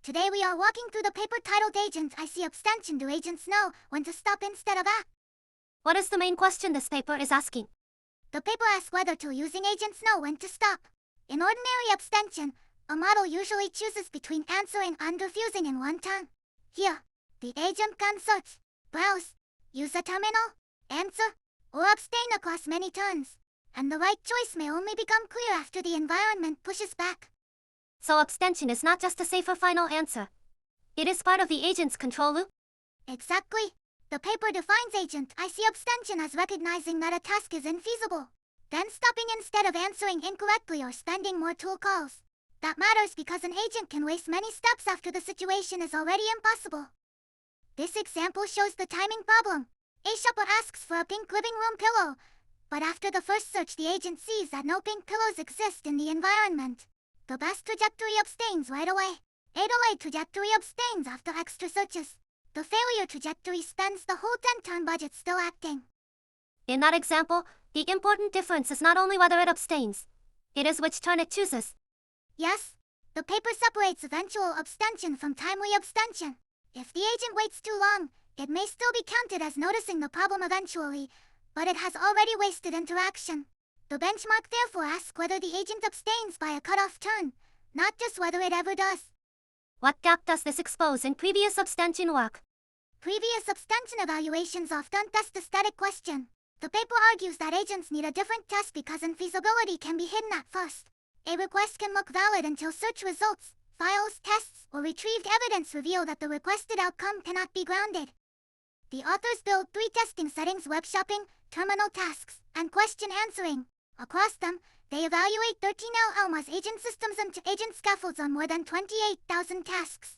Today we are walking through the paper titled Agentic Abstention. Do agents know when to stop instead of act? What is the main question this paper is asking? The paper asks whether two using agents know when to stop. In ordinary abstention, a model usually chooses between answering and refusing in one turn. Here, the agent can search, browse, use a terminal, answer, or abstain across many turns, and the right choice may only become clear after the environment pushes back. So abstention is not just a safer final answer. It is part of the agent's control loop? Exactly. The paper defines Agentic Abstention as recognizing that a task is infeasible, then stopping instead of answering incorrectly or spending more tool calls. That matters because an agent can waste many steps after the situation is already impossible. This example shows the timing problem. A shopper asks for a pink living room pillow, but after the first search the agent sees that no pink pillows exist in the environment. The best trajectory abstains right away. A delayed trajectory abstains after extra searches. The failure trajectory spends the whole 10-turn budget still acting. In that example, the important difference is not only whether it abstains, it is which turn it chooses. Yes, the paper separates eventual abstention from timely abstention. If the agent waits too long, it may still be counted as noticing the problem eventually, but it has already wasted interaction. The benchmark therefore asks whether the agent abstains by a cutoff turn, not just whether it ever does. What gap does this expose in previous abstention work? Previous abstention evaluations often test the static question. The paper argues that agents need a different test because infeasibility can be hidden at first. A request can look valid until search results, files, tests, or retrieved evidence reveal that the requested outcome cannot be grounded. The authors build 3 testing settings: web shopping, terminal tasks, and question answering. Across them, they evaluate 13 LLMA's agent systems and agent scaffolds on more than 28,000 tasks.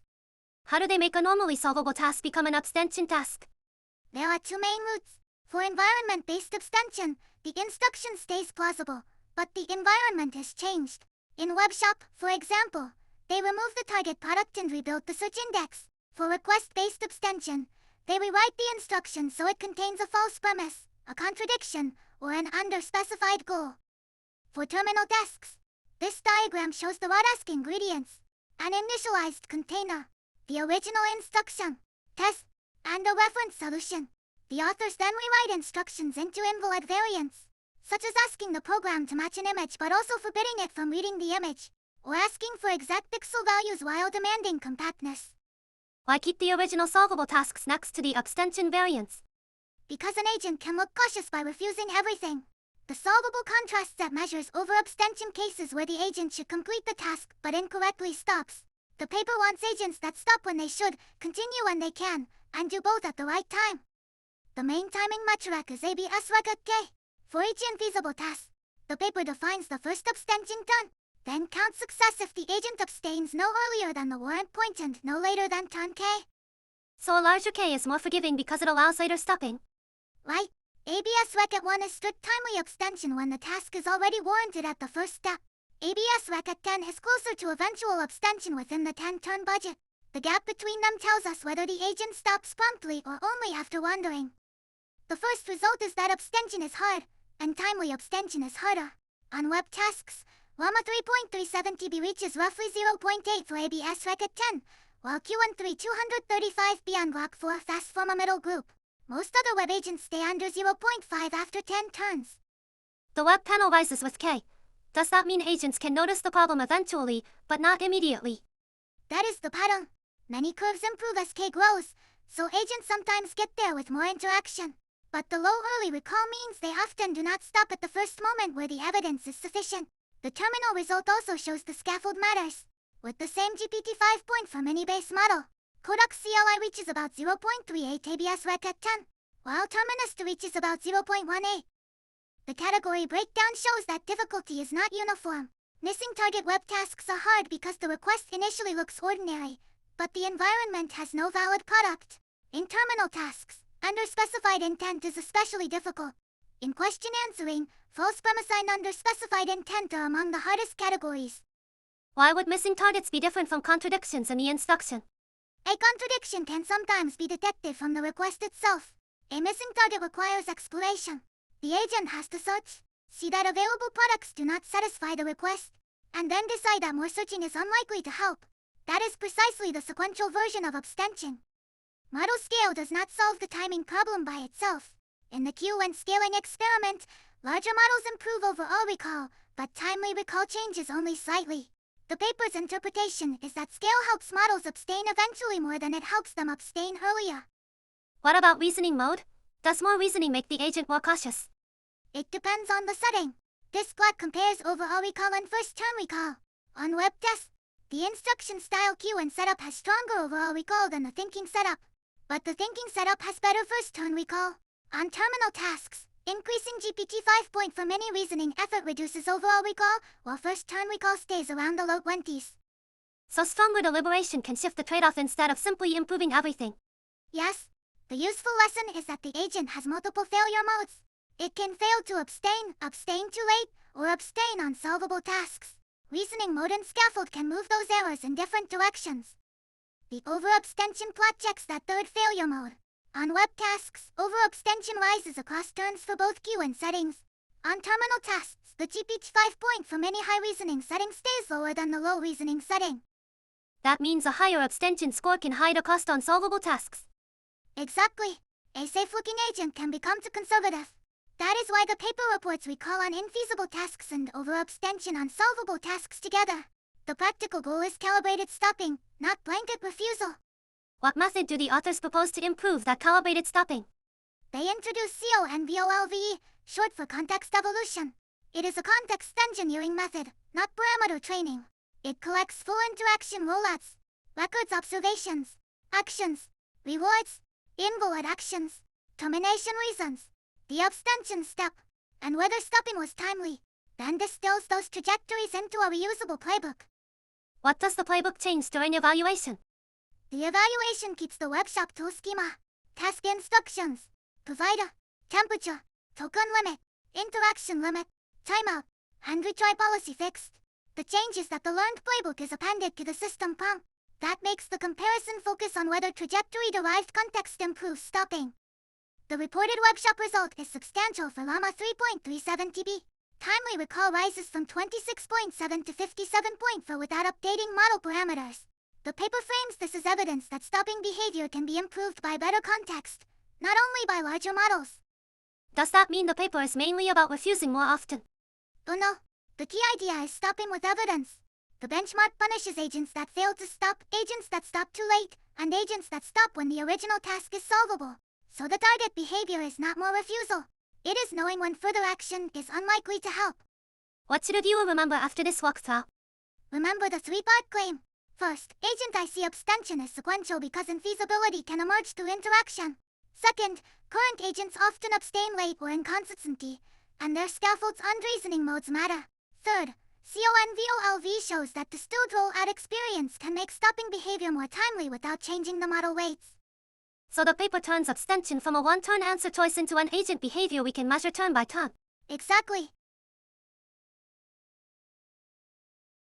How do they make a normally solvable task become an abstention task? There are 2 main routes. For environment-based abstention, the instruction stays plausible, but the environment is changed. In WebShop, for example, they remove the target product and rebuild the search index. For request-based abstention, they rewrite the instruction so it contains a false premise, a contradiction, or an under-specified goal. For terminal tasks, this diagram shows the raw-task ingredients, an initialized container, the original instruction, test, and a reference solution. The authors then rewrite instructions into invalid variants, such as asking the program to match an image but also forbidding it from reading the image, or asking for exact pixel values while demanding compactness. Why keep the original solvable tasks next to the abstention variants? Because an agent can look cautious by refusing everything. The solvable contrast set measures over abstention cases where the agent should complete the task but incorrectly stops. The paper wants agents that stop when they should, continue when they can, and do both at the right time. The main timing metric is ABS record K. For each infeasible task, the paper defines the first abstention turn, then counts success if the agent abstains no earlier than the warrant point and no later than turn K. So a larger K is more forgiving because it allows later stopping? Right. ABS record 1 is strict timely abstention when the task is already warranted at the first step. ABS record 10 is closer to eventual abstention within the 10-turn budget. The gap between them tells us whether the agent stops promptly or only after wandering. The first result is that abstention is hard, and timely abstention is harder. On web tasks, Llama 3.37 TB reaches roughly 0.8 for ABS record 10, while Q13 235B on Grok 4 fast form a middle group. Most other web agents stay under 0.5 after 10 turns. The web panel rises with K. Does that mean agents can notice the problem eventually, but not immediately? That is the pattern. Many curves improve as K grows, so agents sometimes get there with more interaction. But the low early recall means they often do not stop at the first moment where the evidence is sufficient. The terminal result also shows the scaffold matters. With the same GPT-5 point for mini-base model, Codex CLI reaches about 0.38 ABS record 10, while Terminus reaches about 0.18. The category breakdown shows that difficulty is not uniform. Missing target web tasks are hard because the request initially looks ordinary, but the environment has no valid product. In terminal tasks, under-specified intent is especially difficult. In question answering, false premise and under-specified intent are among the hardest categories. Why would missing targets be different from contradictions in the instruction? A contradiction can sometimes be detected from the request itself. A missing target requires exploration. The agent has to search, see that available products do not satisfy the request, and then decide that more searching is unlikely to help. That is precisely the sequential version of abstention. Model scale does not solve the timing problem by itself. In the Q and scaling experiment, larger models improve overall recall, but timely recall changes only slightly. The paper's interpretation is that scale helps models abstain eventually more than it helps them abstain earlier. What about reasoning mode? Does more reasoning make the agent more cautious? It depends on the setting. This plot compares overall recall and first-turn recall. On web test, the instruction style queue and setup has stronger overall recall than the thinking setup, but the thinking setup has better first-turn recall. On terminal tasks, increasing GPT-5 point for mini reasoning effort reduces overall recall, while first-turn recall stays around the low 20s. So stronger deliberation can shift the trade-off instead of simply improving everything. Yes, the useful lesson is that the agent has multiple failure modes. It can fail to abstain too late, or abstain on solvable tasks. Reasoning mode and scaffold can move those errors in different directions. The over-abstention plot checks that third failure mode. On web tasks, over-abstention rises across turns for both queue and settings. On terminal tasks, the GPT-5 point for many high reasoning settings stays lower than the low reasoning setting. That means a higher abstention score can hide a cost on solvable tasks. Exactly. A safe-looking agent can become too conservative. That is why the paper reports recall on infeasible tasks and over-abstention on solvable tasks together. The practical goal is calibrated stopping, not blanket refusal. What method do the authors propose to improve that calibrated stopping? They introduce CO and VOLVE, short for context evolution. It is a context engineering method, not parameter training. It collects full interaction rollouts, records observations, actions, rewards, invalid actions, termination reasons, the abstention step, and whether stopping was timely, then distills those trajectories into a reusable playbook. What does the playbook change during evaluation? The evaluation keeps the webshop tool schema, task instructions, provider, temperature, token limit, interaction limit, timeout, and retry policy fixed. The change is that the learned playbook is appended to the system prompt. That makes the comparison focus on whether trajectory-derived context improves stopping. The reported webshop result is substantial for Llama 3.37 TB. Timely recall rises from 26.7 to 57.4 without updating model parameters. The paper frames this as evidence that stopping behavior can be improved by better context, not only by larger models. Does that mean the paper is mainly about refusing more often? Oh no, the key idea is stopping with evidence. The benchmark punishes agents that fail to stop, agents that stop too late, and agents that stop when the original task is solvable. So the target behavior is not more refusal. It is knowing when further action is unlikely to help. What should a viewer remember after this walkthrough? Remember the three-part claim. First, agent IC abstention is sequential because infeasibility can emerge through interaction. Second, current agents often abstain late or inconsistently, and their scaffolds and reasoning modes matter. Third, CONVOLV shows that distilled roll-out experience can make stopping behavior more timely without changing the model weights. So the paper turns abstention from a one-turn answer choice into an agent behavior we can measure turn by turn. Exactly.